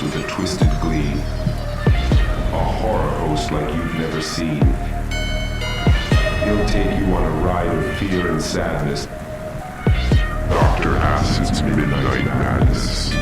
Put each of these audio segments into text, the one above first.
with a twisted glee. A horror host like you've never seen. He'll take you on a ride of fear and sadness. Dr. Acid's Midnight Madness.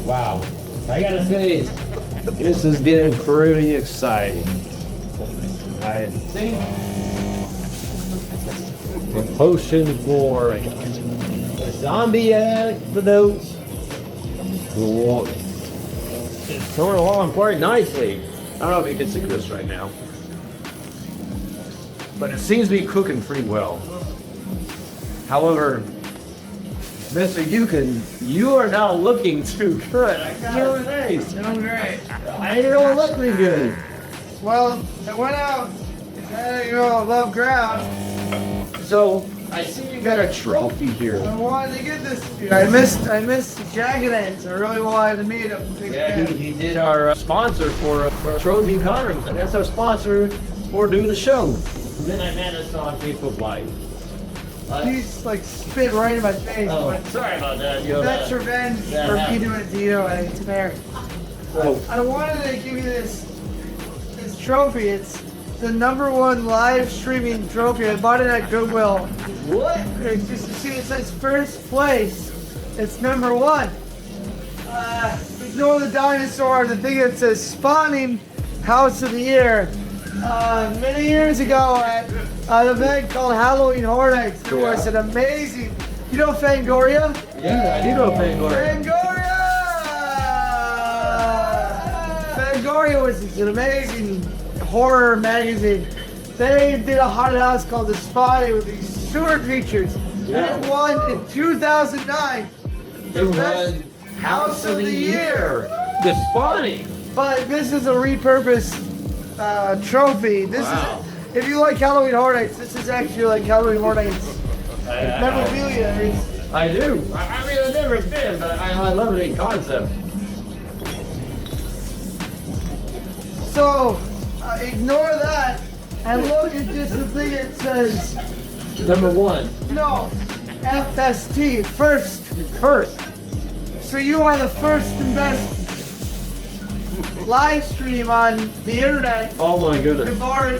Wow, I gotta say, this has been pretty exciting. I think the potion for a zombie antidote it's coming along quite nicely. I don't know if you can see this right now, but it seems to be cooking pretty well. However, Mr. Yukon, you are not looking too good. I gotta say, Doing great. I don't look pretty good. Well, I went out, above ground. So I see you got a trophy here. I wanted to get this. I missed Jagged Ends. I really wanted to meet him. Yeah, he did our sponsor for Trophy Conference, and that's our sponsor for doing the show. Then I met us on Facebook Live. He's like spit right in my face. Oh, sorry about that. That's revenge for me doing it to you, and it's Mary. I wanted to give you this trophy. It's the #1 live streaming trophy. I bought it at Goodwill. What? It's just, see, it says first place. It's #1. Ignore the dinosaur. The thing that says spawning house of the year. Many years ago at an event called Halloween Horror Nights, there was an amazing, you know Fangoria? Yeah, I do know Fangoria. Fangoria was an amazing horror magazine. They did a haunted house called The Spy with these sewer creatures. Yeah. And it won in 2009. It won House of the Year. The spawning. But this is a repurposed trophy. This is, if you like Halloween Horror Nights, this is actually like Halloween Horror Nights memorabilia. I do. I mean, I've never been, but I love the concept. So, ignore that and look at just the thing that says #1. no, FST, first. So you are the first and best live stream on the internet. Oh my goodness. Before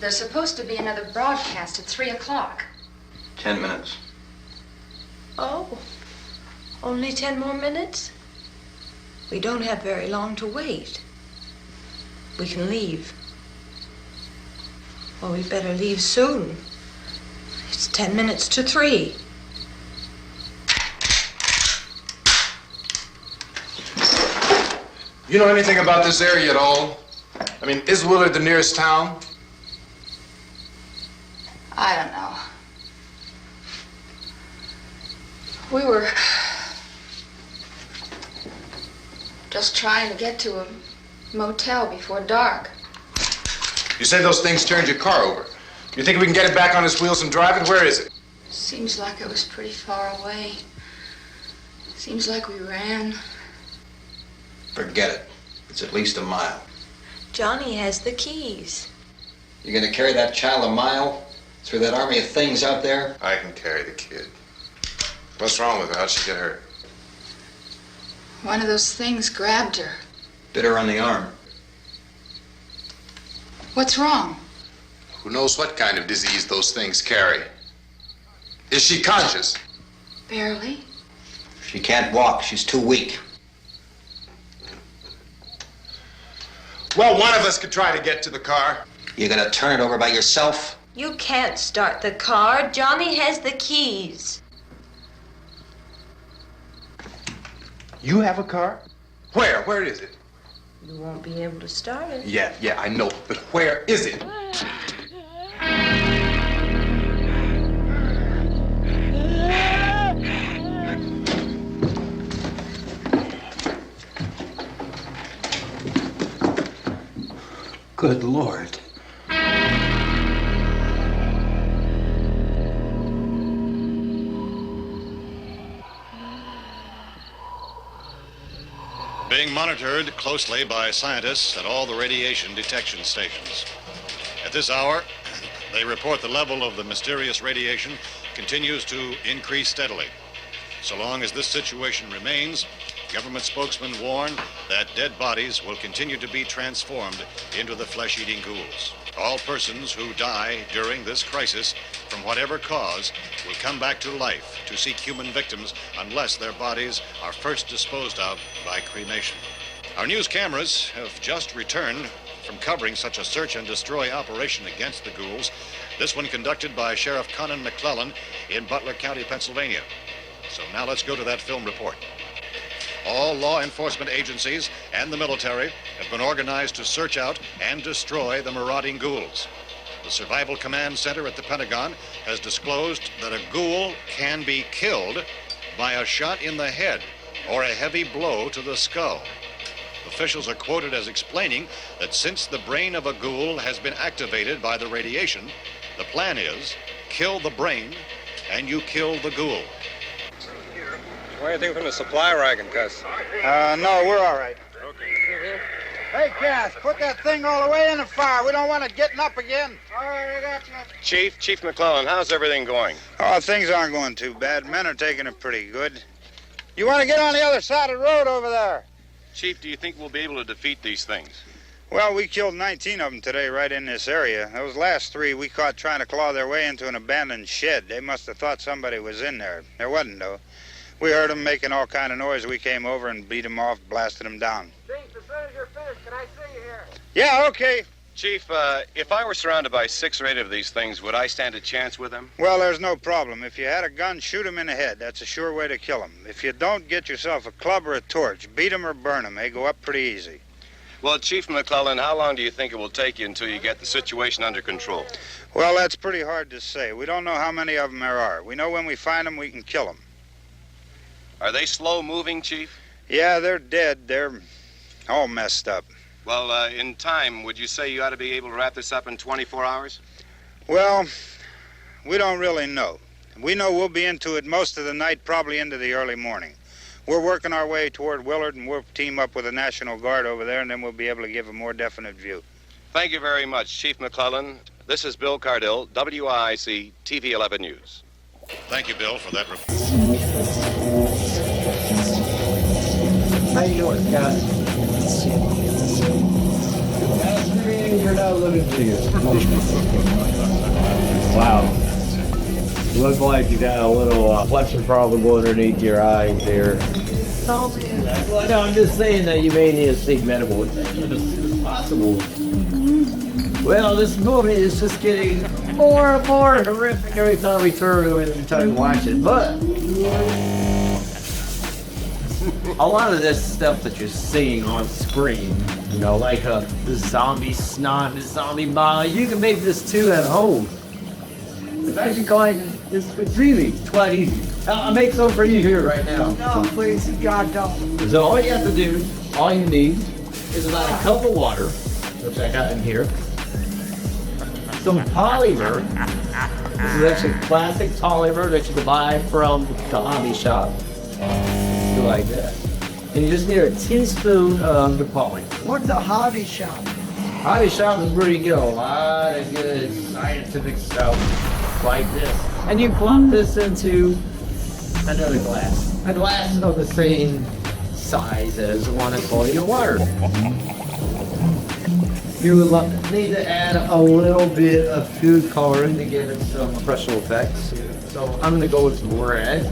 There's supposed to be another broadcast at 3 o'clock. 10 minutes. Oh, only 10 more minutes? We don't have very long to wait. We can leave. Well, we better leave soon. It's 10 minutes to 3. You know anything about this area at all? I mean, is Willard the nearest town? I don't know. We were just trying to get to a motel before dark. You say those things turned your car over. You think we can get it back on its wheels and drive it? Where is it? Seems like it was pretty far away. Seems like we ran. Forget it. It's at least a mile. Johnny has the keys. You're gonna carry that child a mile through that army of things out there? I can carry the kid. What's wrong with her? How'd she get hurt? One of those things grabbed her. Bit her on the arm. What's wrong? Who knows what kind of disease those things carry? Is she conscious? Barely. She can't walk. She's too weak. Well, one of us could try to get to the car. You gonna turn it over by yourself? You can't start the car. Johnny has the keys. You have a car? Where? Where is it? You won't be able to start it. Yeah, I know. But where is it? Good Lord. Being monitored closely by scientists at all the radiation detection stations. At this hour, they report the level of the mysterious radiation continues to increase steadily. So long as this situation remains, government spokesmen warn that dead bodies will continue to be transformed into the flesh-eating ghouls. All persons who die during this crisis, from whatever cause, will come back to life to seek human victims unless their bodies are first disposed of by cremation. Our news cameras have just returned from covering such a search and destroy operation against the ghouls, this one conducted by Sheriff Conan McClellan in Butler County, Pennsylvania. So now let's go to that film report. All law enforcement agencies and the military have been organized to search out and destroy the marauding ghouls. The Survival Command Center at the Pentagon has disclosed that a ghoul can be killed by a shot in the head or a heavy blow to the skull. Officials are quoted as explaining that since the brain of a ghoul has been activated by the radiation, the plan is kill the brain and you kill the ghoul. Anything from the supply wagon, Gus? No, we're all right. Hey, Cass, put that thing all the way in the fire. We don't want it getting up again. All right, I got you. Chief McClellan, how's everything going? Oh, things aren't going too bad. Men are taking it pretty good. You want to get on the other side of the road over there? Chief, do you think we'll be able to defeat these things? Well, we killed 19 of them today right in this area. Those last 3 we caught trying to claw their way into an abandoned shed. They must have thought somebody was in there. There wasn't, though. We heard them making all kind of noise. We came over and beat them off, blasted them down. Chief, as soon as you're finished, can I see you here? Yeah, okay. Chief, if I were surrounded by 6 or 8 of these things, would I stand a chance with them? Well, there's no problem. If you had a gun, shoot them in the head. That's a sure way to kill them. If you don't, get yourself a club or a torch. Beat them or burn them. They go up pretty easy. Well, Chief McClellan, how long do you think it will take you until you get the situation under control? Well, that's pretty hard to say. We don't know how many of them there are. We know when we find them, we can kill them. Are they slow-moving, Chief? Yeah, they're dead. They're all messed up. Well, in time, would you say you ought to be able to wrap this up in 24 hours? Well, we don't really know. We know we'll be into it most of the night, probably into the early morning. We're working our way toward Willard, and we'll team up with the National Guard over there, and then we'll be able to give a more definite view. Thank you very much, Chief McClellan. This is Bill Cardill, WIC TV 11 News. Thank you, Bill, for that report. How you doing, Scott? things are not looking too good. Wow. Looks like you got a little flexion problem underneath your eye there. No, I'm just saying that you may need to seek medical attention as soon as possible. Well, this movie is just getting more and more horrific every time we turn to it and try to watch it. But a lot of this stuff that you're seeing on screen, you know, like the zombie snot, the zombie bile, you can make this too at home. It's actually it's really quite easy. I'll make some for you here right now. No, please, God, don't. So all you have to do, all you need, is about a cup of water, which I got in here. Some polymer. This is actually plastic polymer that you can buy from the hobby shop. Do like that. And you just need a teaspoon of the polymer. What's the hobby shop? Hobby shop is where you get a lot of good scientific stuff like this. And you plump this into another glass. A glass of the same size as the one that's holding your water. You would need to add a little bit of food coloring to give it some special effects. So I'm going to go with red.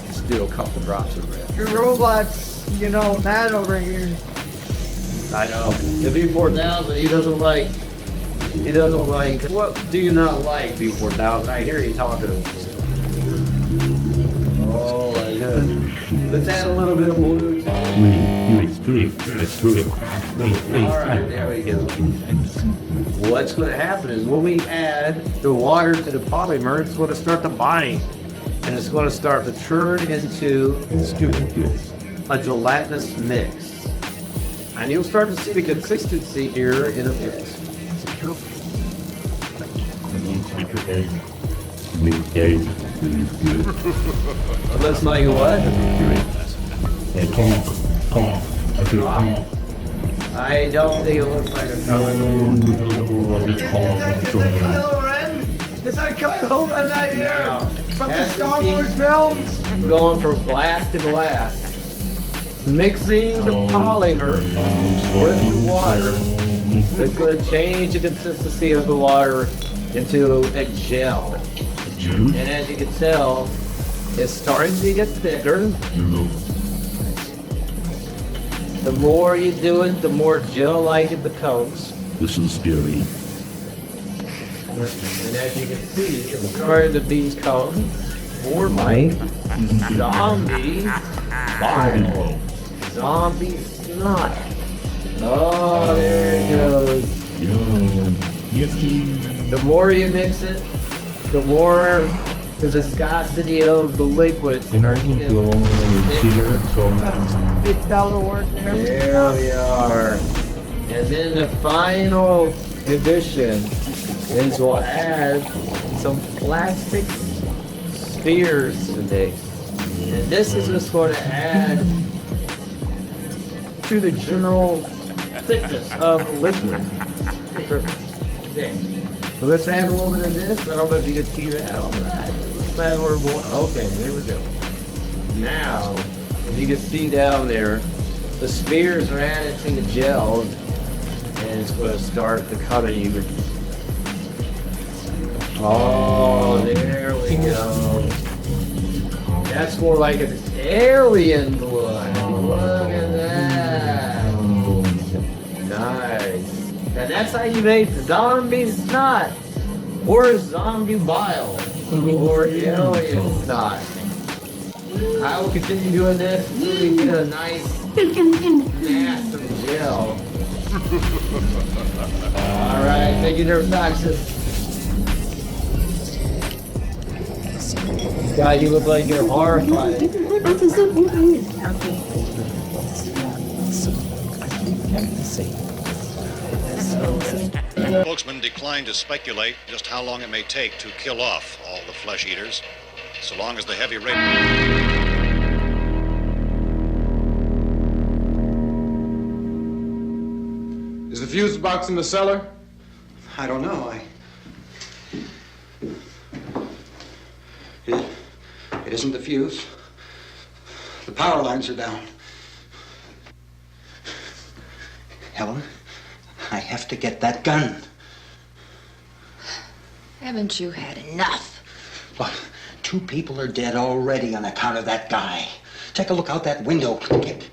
Just do a couple drops of red. Your robot's, you know, mad over here. I know. The V4000, he doesn't like, what do you not like, V4000? I hear you talking. Oh, my God. Let's add a little bit of blue. Alright, there we go. What's going to happen is when we add the water to the polymer, it's going to start to bind. And it's going to start to turn into a gelatinous mix. And you'll start to see the consistency here in a bit. It looks like what? I don't think it looks like a color. Is that coming home at night here? From the Star Wars films? Going from glass to glass. Mixing the polymer with the water. It's going to change the consistency of the water into a gel. And as you can tell, it's starting to get thicker. The more you do it, the more gel-like it becomes. This is scary. And as you can see, it's starting to become more like zombie bile. Zombie snot. Oh, there it goes. The more you mix it, the more the viscosity of the liquid. It's down the word there. There we are. And then the final addition is we'll add some plastic spheres to this. And this is just going to add to the general thickness of the liquid. So let's add a little bit of this. I don't know if you can see that. All right. Let's add a little more. Okay, there we go. Now, if you can see down there, the spheres are added to the gel, and it's going to start to cut even. Oh, there we go. That's more like an alien blood. Look at that. Nice. And that's how you make zombie snot, or zombie bile, or alien snot. I will continue doing this until we get a nice mass of gel. Alright, thank you, neurotoxin. God, you look like you're horrified. Spokesman declined to speculate just how long it may take to kill off all the flesh eaters, so long as the heavy rain. Is the fuse box in the cellar? I don't know. It isn't the fuse. The power lines are down. Helen, I have to get that gun. Haven't you had enough? Look, 2 people are dead already on account of that guy. Take a look out that window. Get...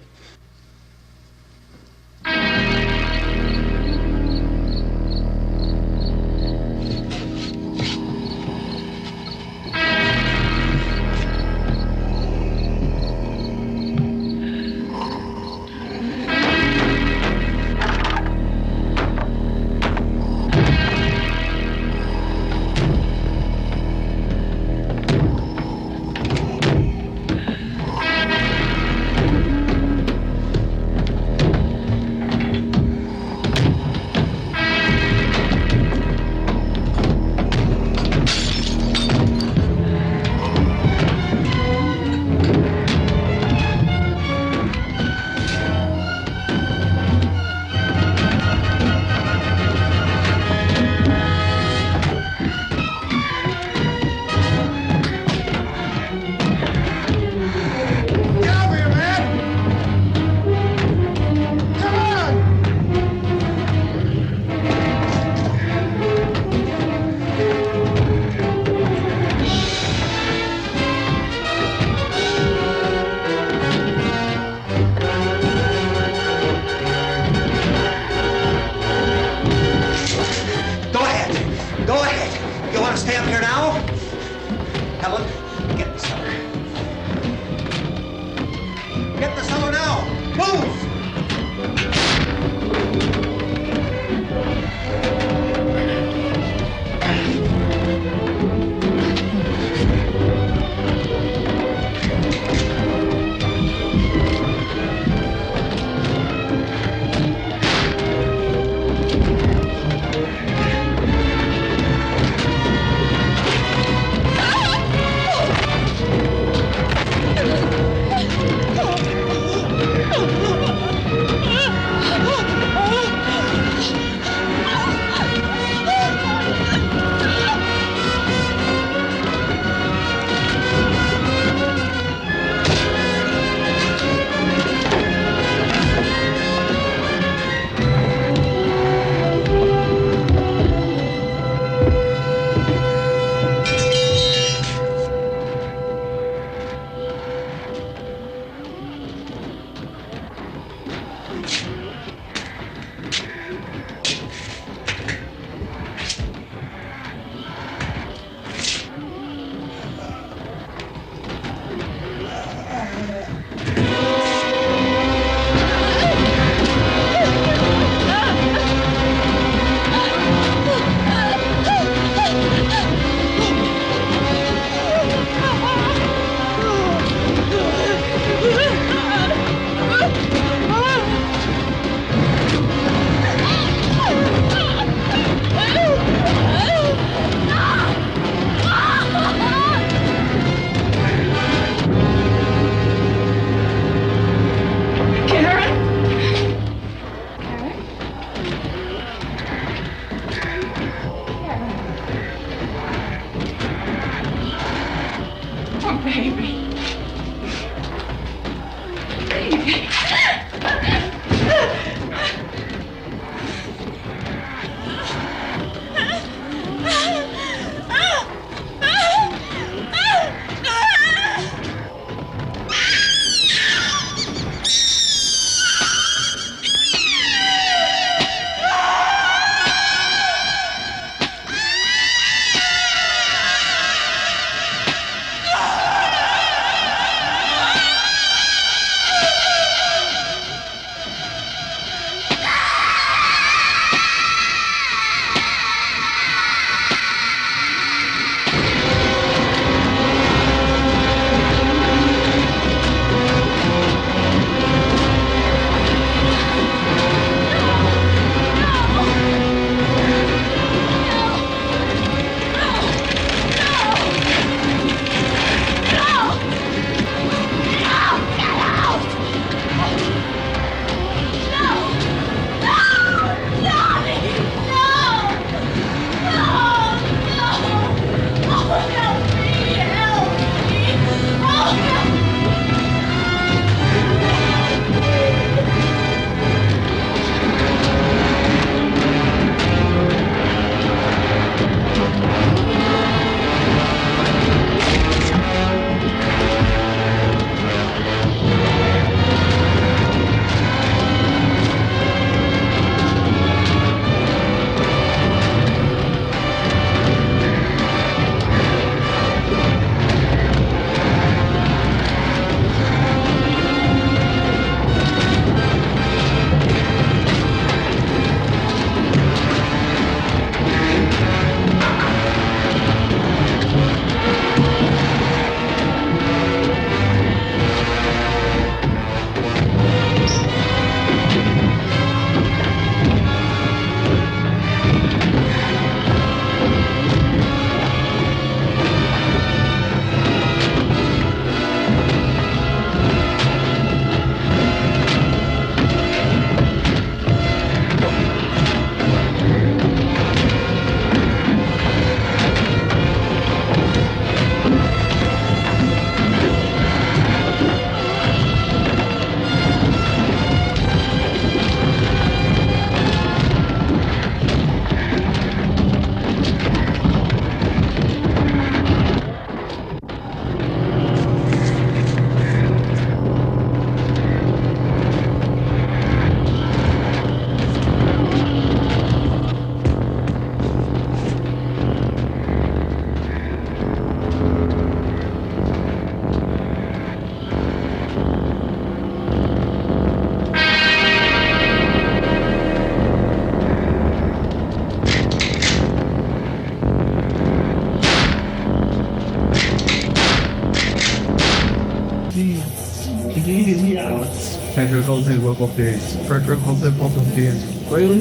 Technical difficulties. Technical difficulties. Really?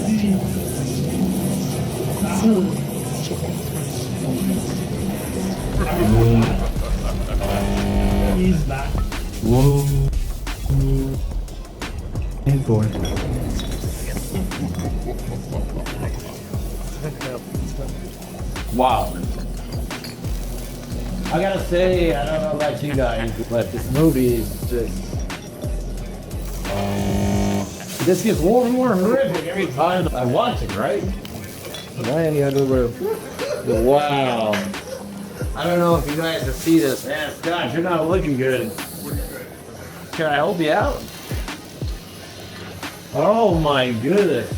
He's back. Whoa. Hey, boy. Wow. I gotta say, I don't know about you guys, but this movie is just... this gets more and more horrific every time I watch it, right? Wow. I don't know if you guys can see this. Man, Scott, you're not looking good. Can I help you out? Oh my goodness.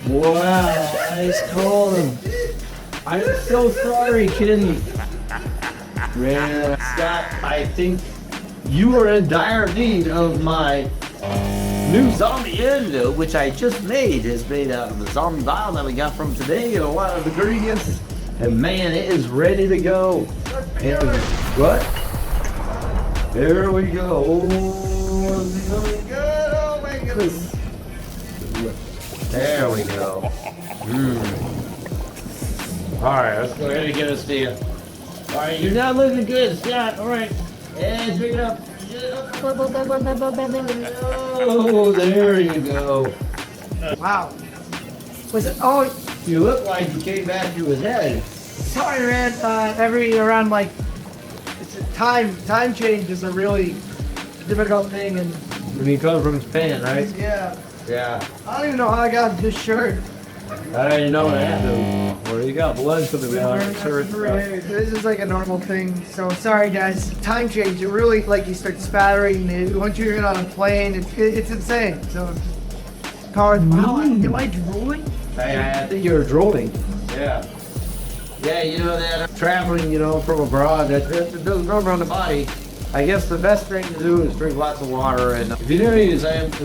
Wow, ice cold. I'm so sorry, Kitty. Man, Scott, I think you are in dire need of my new zombie antidote, which I just made. Is made out of the zombie vial that we got from today and a lot of ingredients. And man, it is ready to go. What? There we go. Oh, my goodness. There we go. Alright, let's go ahead and get us to you. Alright, you're not looking good, Scott. Alright. And drink it up. Oh, there you go. Wow. Was it? Oh, You look like you came back to his head. sorry, man. Around like, it's a time change is a really difficult thing, and When you come from Spain, right? yeah. Yeah. I don't even know how I got this shirt. I don't even know what happened. Well, you got blood coming out of the shirt. This is like a normal thing. So sorry, guys. Time change. It really like you start spattering. Once you get on a plane, it's insane. So cars. Wow, am I drooling? I think you're drooling. Yeah. Yeah, you know that traveling, from abroad, that doesn't go around the body. I guess the best thing to do is drink lots of water, and if you do use Xanthan,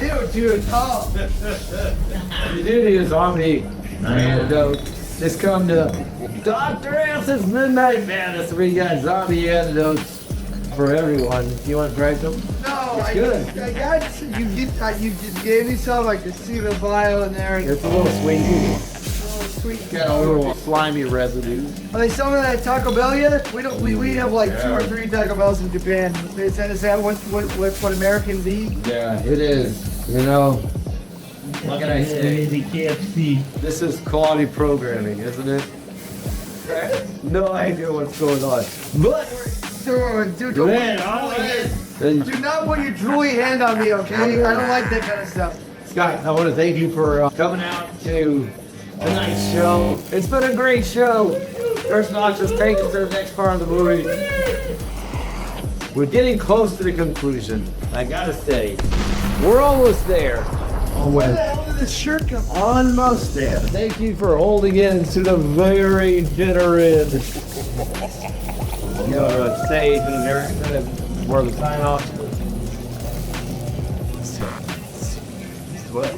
Ew, dude. Oh. you do use zombie antidote. Just come to Dr. Ans's Midnight Madness. We got zombie antidotes for everyone. You want to try some? No, I good. got you just gave me some like the cedar vial in there. It's a little sweet. Sweet. Got a little slimy residue. Are they selling that at Taco Bell yet? We don't. We have like 2 or 3 Taco Bells in Japan. Is that what Americans eat? Yeah, it is. What can I say? This is quality programming, isn't it? No idea what's going on. But Dude, do not put your drooly hand on me, okay? I don't like that kind of stuff. Scott, I want to thank you for coming out to tonight's show. It's been a great show. First off, just take us to the next part of the movie. We're getting close to the conclusion. I gotta say, we're almost there. Where the hell did this shirt come from? Almost there. Thank you for holding in to the very bitter end. Stage and everything for the sign off. What?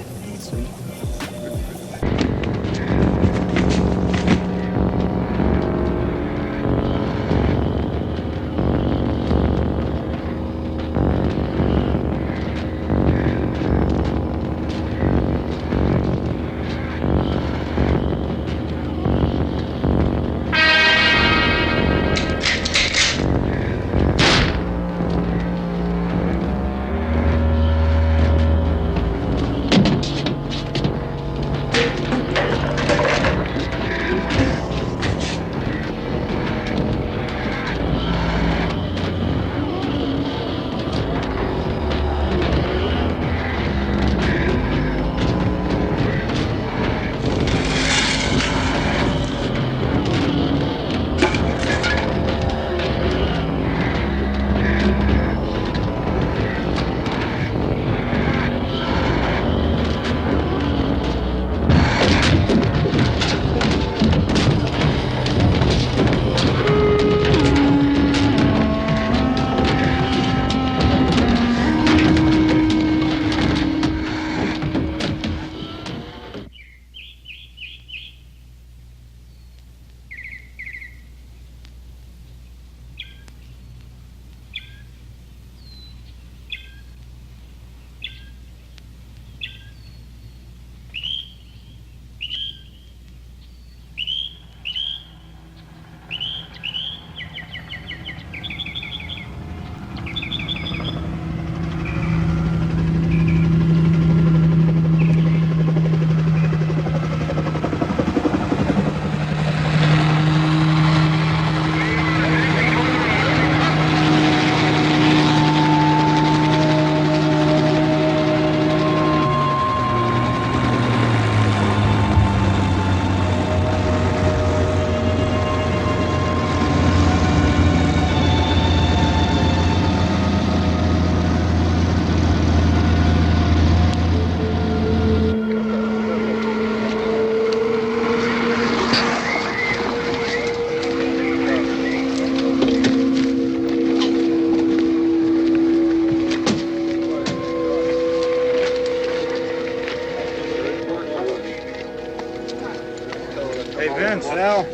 Hey, Vince, Al,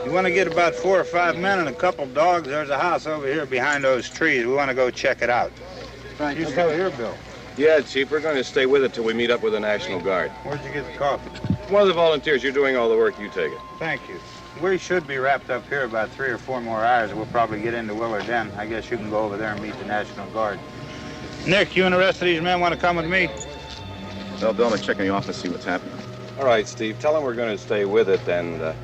you want to get about 4 or 5 men and a couple dogs? There's a house over here behind those trees. We want to go check it out. Right. You still here, Bill? Yeah, Chief, we're going to stay with it till we meet up with the National Guard. Where'd you get the coffee? One of the volunteers, you're doing all the work, you take it. Thank you. We should be wrapped up here about 3 or 4 more hours. We'll probably get into Willard then. I guess you can go over there and meet the National Guard. Nick, you and the rest of these men want to come with me? Well, Bill, I'm going to check in the office, see what's happening. All right, Steve, tell them we're going to stay with it, and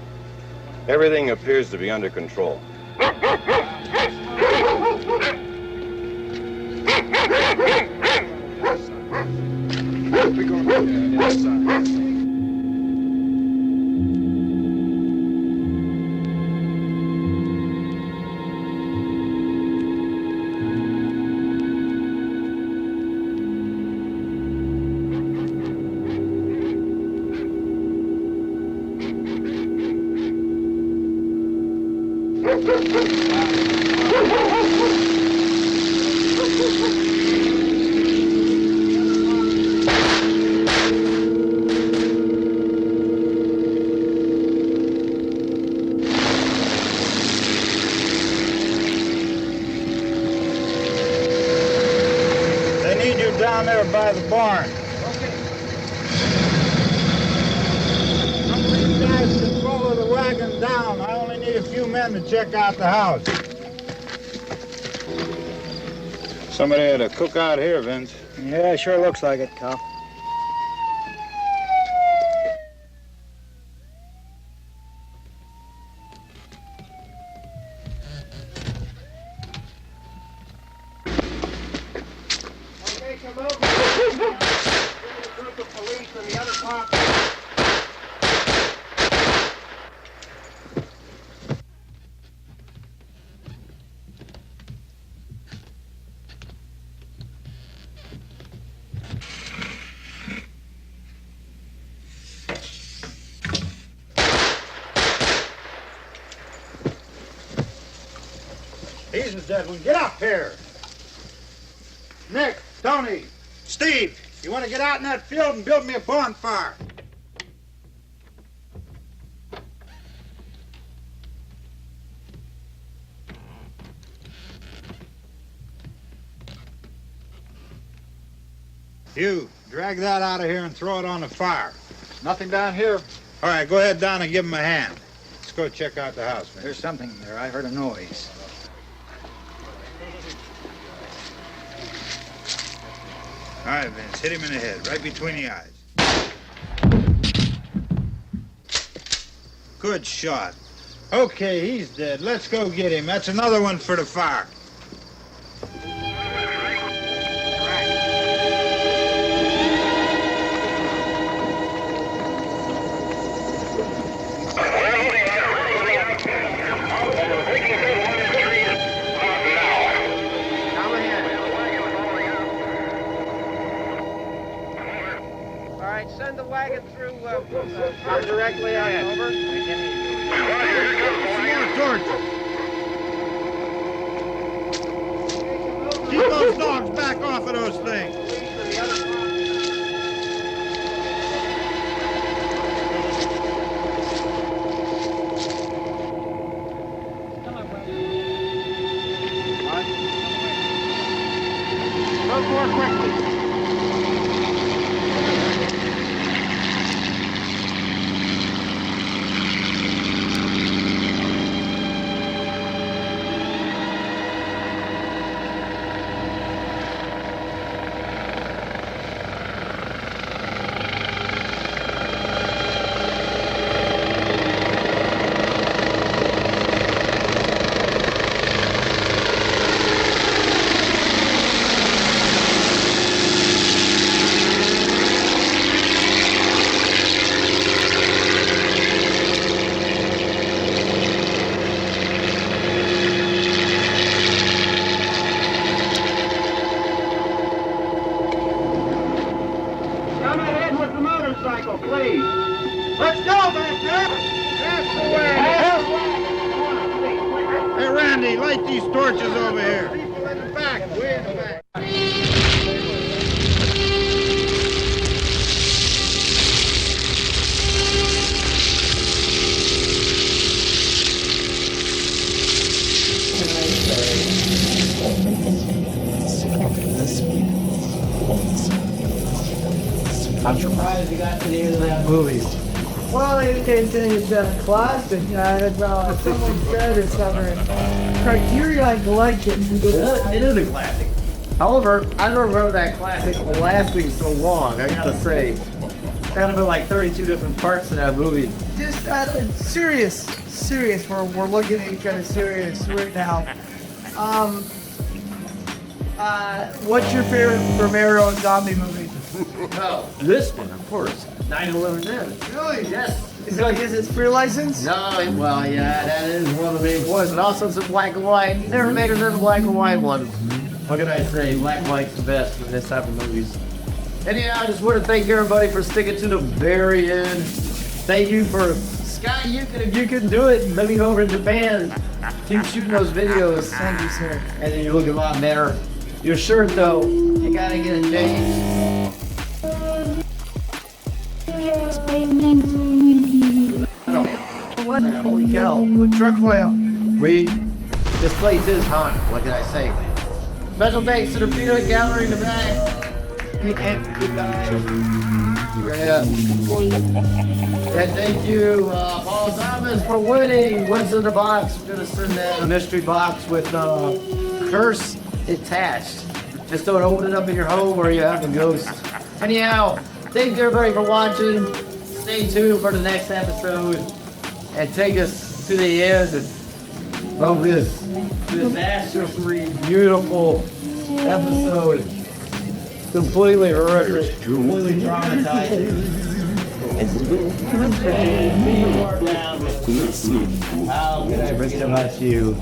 everything appears to be under control. They need you down there by the barn. Some of these guys can follow the wagon down. I only need a few men to check out the house. Somebody had a cookout here, Vince. Yeah, sure looks like it, Cal. Okay, come over. A group of police and the other cops. He's a dead one. Get up here. Nick, Tony, Steve, you want to get out in that field and build me a bonfire? You, drag that out of here and throw it on the fire. Nothing down here. All right, go ahead down and give him a hand. Let's go check out the house, man. There's something there. I heard a noise. All right, Vince, hit him in the head, right between the eyes. Good shot. Okay, he's dead. Let's go get him. That's another one for the fire. Send the wagon through directly out. Over. Keep those dogs back off of those things. Go more quickly. Please. Let's go back there. That's the way. Hey, Randy, light these torches over here. People in the back, way in the back. fascinated in that movie? Well, it's a classic. Someone said it's a Criterion Collection. It is a classic. However, I don't remember that classic lasting so long, I gotta say. Kind of been like 32 different parts of that movie. Just serious. We're looking at kind of serious right now. What's your favorite Romero zombie movie? Oh, this one, of course. 9/11 Dead. Really? Yes. Is it free license? No, well, yeah, that is one of the main points. And also some black and white. Never made another black and white one. What can I say? Black and white's the best in this type of movies. Anyhow, I just want to thank everybody for sticking to the very end. Thank you for Scott. If you can do it, let me go over to Japan. Keep shooting those videos. Thank you, sir. And then you look a lot better. Your shirt, though, you gotta get it changed. What? Holy cow. Truck whale. This place is haunted. What can I say? Special thanks to the peanut gallery in the back. And thank you, Paul Thomas, for winning. What's in the box? We're gonna send that a mystery box with curse attached. Just don't open it up in your home or you have a ghost. Anyhow, thank you everybody for watching. Stay tuned for the next episode and take us to the end of this disastrously beautiful episode. Completely horrific, completely traumatizing. How can I forget about you?